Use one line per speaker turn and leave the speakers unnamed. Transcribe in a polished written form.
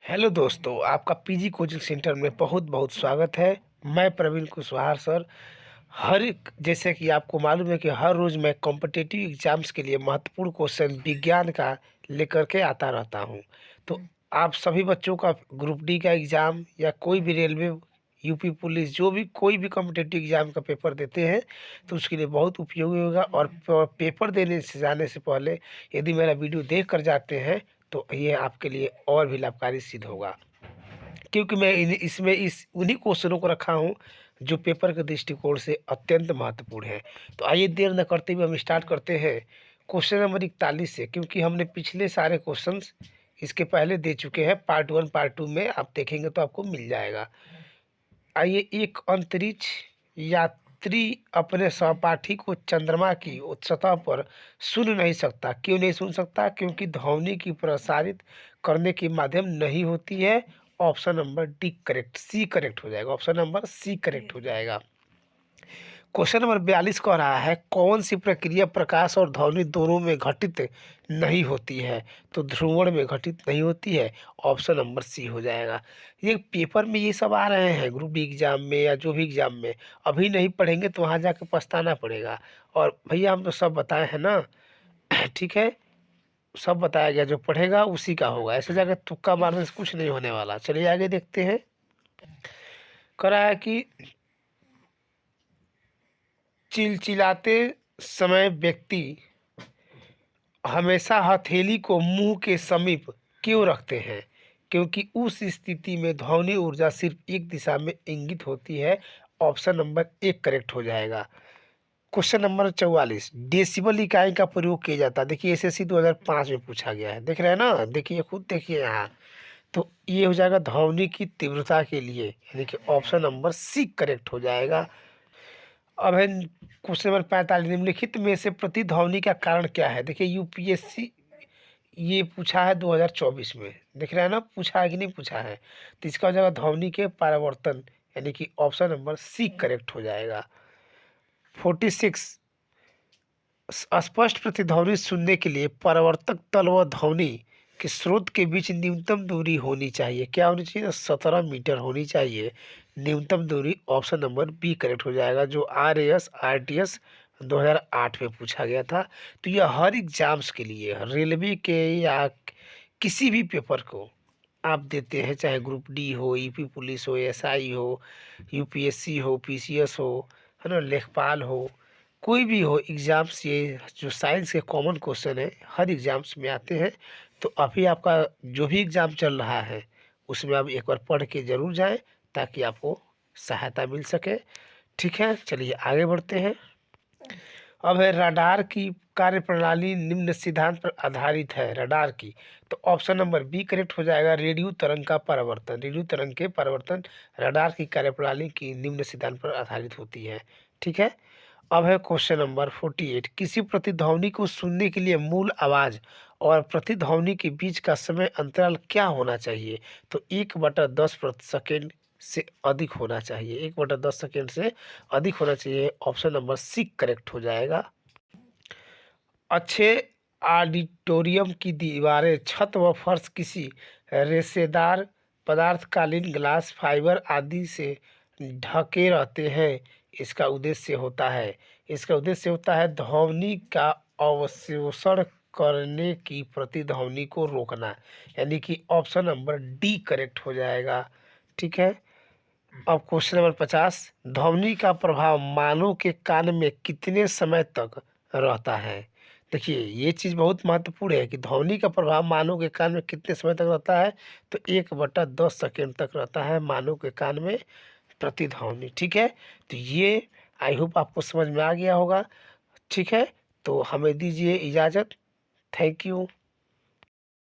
Hello दोस्तों, आपका PG coaching centre में बहुत बहुत स्वागत है। मैं प्रवीण कुशवाहा सर। हर एक जैसे कि आपको मालूम है कि हर रोज़ मैं कॉम्पिटिटिव एग्ज़ाम्स के लिए महत्वपूर्ण क्वेश्चन विज्ञान का लेकर के आता रहता हूं। तो आप सभी बच्चों का ग्रुप डी का एग्ज़ाम या कोई भी रेलवे, यूपी पुलिस, जो भी कोई भी कॉम्पिटिटिव एग्ज़ाम का पेपर देते हैं तो उसके लिए बहुत उपयोगी होगा। और पेपर देने से जाने से पहले यदि मेरा वीडियो देख कर जाते हैं तो ये आपके लिए और भी लाभकारी सिद्ध होगा, क्योंकि मैं इसमें इस उन्हीं क्वेश्चनों को रखा हूँ जो पेपर के दृष्टिकोण से अत्यंत महत्वपूर्ण है। तो आइए देर न करते हुए हम स्टार्ट करते हैं क्वेश्चन नंबर 41 से, क्योंकि हमने पिछले सारे क्वेश्चंस इसके पहले दे चुके हैं। पार्ट 1 पार्ट 2 में आप देखेंगे तो आपको मिल जाएगा। आइए, एक अंतरिक्ष यात्री अपने सहपाठी को चंद्रमा की सतह पर सुन नहीं सकता। क्यों नहीं सुन सकता? क्योंकि ध्वनि की प्रसारित करने की माध्यम नहीं होती है। Option number D correct, C correct हो जाएगा। ऑप्शन नंबर सी करेक्ट हो जाएगा। क्वेश्चन नंबर 42 कह रहा है कौन सी प्रक्रिया प्रकाश और ध्वनि दोनों में घटित नहीं होती है? तो ध्रुवण में घटित नहीं होती है। ऑप्शन नंबर सी हो जाएगा। ये पेपर में ये सब आ रहे हैं, ग्रुप डी एग्जाम में या जो भी एग्जाम में। अभी नहीं पढ़ेंगे तो वहाँ जाके पछताना पड़ेगा। और भैया हम तो सब बताए हैं ना। ठीक है, सब बताया गया, जो पढ़ेगा उसी का होगा। ऐसे जाकर तुक्का मारने से कुछ नहीं होने वाला। चलिए आगे देखते हैं। कह रहा है कि चिलचिलाते समय व्यक्ति हमेशा हथेली को मुंह के समीप क्यों रखते हैं? क्योंकि उस स्थिति में ध्वनि ऊर्जा सिर्फ एक दिशा में इंगित होती है। ऑप्शन नंबर एक करेक्ट हो जाएगा। क्वेश्चन नंबर 44, डेसिबल इकाई का प्रयोग किया जाता है। देखिए एसएससी 2005 में पूछा गया है, देख रहे हैं ना, देखिए खुद देखिए यहाँ। तो ये हो जाएगा ध्वनि की तीव्रता के लिए, यानी कि ऑप्शन नंबर सी करेक्ट हो जाएगा। अब है क्वेश्चन नंबर 45, निम्नलिखित में से प्रतिध्वनि का कारण क्या है? देखिए यूपीएससी ये पूछा है 2024 में, दिख रहा है ना, पूछा है कि नहीं पूछा है। तो इसका हो जाएगा ध्वनि के परावर्तन, यानी कि ऑप्शन नंबर सी करेक्ट हो जाएगा। 46, स्पष्ट प्रतिध्वनि सुनने के लिए परावर्तक तल व ध्वनि के स्रोत के बीच न्यूनतम दूरी होनी चाहिए। क्या होनी चाहिए? 17 मीटर होनी चाहिए न्यूनतम दूरी। ऑप्शन नंबर बी करेक्ट हो जाएगा, जो RAS RTS 2008 में पूछा गया था। तो यह हर एग्जाम्स के लिए, रेलवे के या किसी भी पेपर को आप देते हैं, चाहे ग्रुप डी हो, यूपी पुलिस हो, SI हो, यूपीएससी हो, PCS हो, है ना, लेखपाल हो, कोई भी हो एग्ज़ाम्स, ये जो साइंस के कॉमन क्वेश्चन है हर एग्ज़ाम्स में आते हैं। तो अभी आपका जो भी एग्ज़ाम चल रहा है उसमें आप एक बार पढ़ के ज़रूर जाएं, ताकि आपको सहायता मिल सके। ठीक है, चलिए आगे बढ़ते हैं। अब है रडार की कार्यप्रणाली निम्न सिद्धांत पर आधारित है। रडार की, तो ऑप्शन नंबर बी करेक्ट हो जाएगा, रेडियो तरंग का परावर्तन। रेडियो तरंग के परावर्तन रडार की कार्यप्रणाली की निम्न सिद्धांत पर आधारित होती है। ठीक है। अब है क्वेश्चन नंबर 48, किसी प्रतिध्वनि को सुनने के लिए मूल आवाज़ और प्रतिध्वनि के बीच का समय अंतराल क्या होना चाहिए? तो 1/10 प्रति सेकेंड से अधिक होना चाहिए। 1/10 सेकेंड से अधिक होना चाहिए। ऑप्शन नंबर सी करेक्ट हो जाएगा। अच्छे ऑडिटोरियम की दीवारें, छत व फर्श किसी रेशेदार पदार्थ, कालीन, ग्लास, फाइबर आदि से ढके रहते हैं। इसका उद्देश्य होता है ध्वनि का अवशोषण करने की प्रतिध्वनि को रोकना, यानी कि ऑप्शन नंबर डी करेक्ट हो जाएगा। ठीक है। अब क्वेश्चन नंबर 50, ध्वनि का प्रभाव मानव के कान में कितने समय तक रहता है? देखिए ये चीज़ बहुत महत्वपूर्ण है कि ध्वनि का प्रभाव मानव के कान में कितने समय तक रहता है। तो 1/10 सेकेंड तक रहता है मानव के कान में प्रतिध्वनि। ठीक है। तो ये आई होप आपको समझ में आ गया होगा। ठीक है, तो हमें दीजिए इजाज़त। Thank you.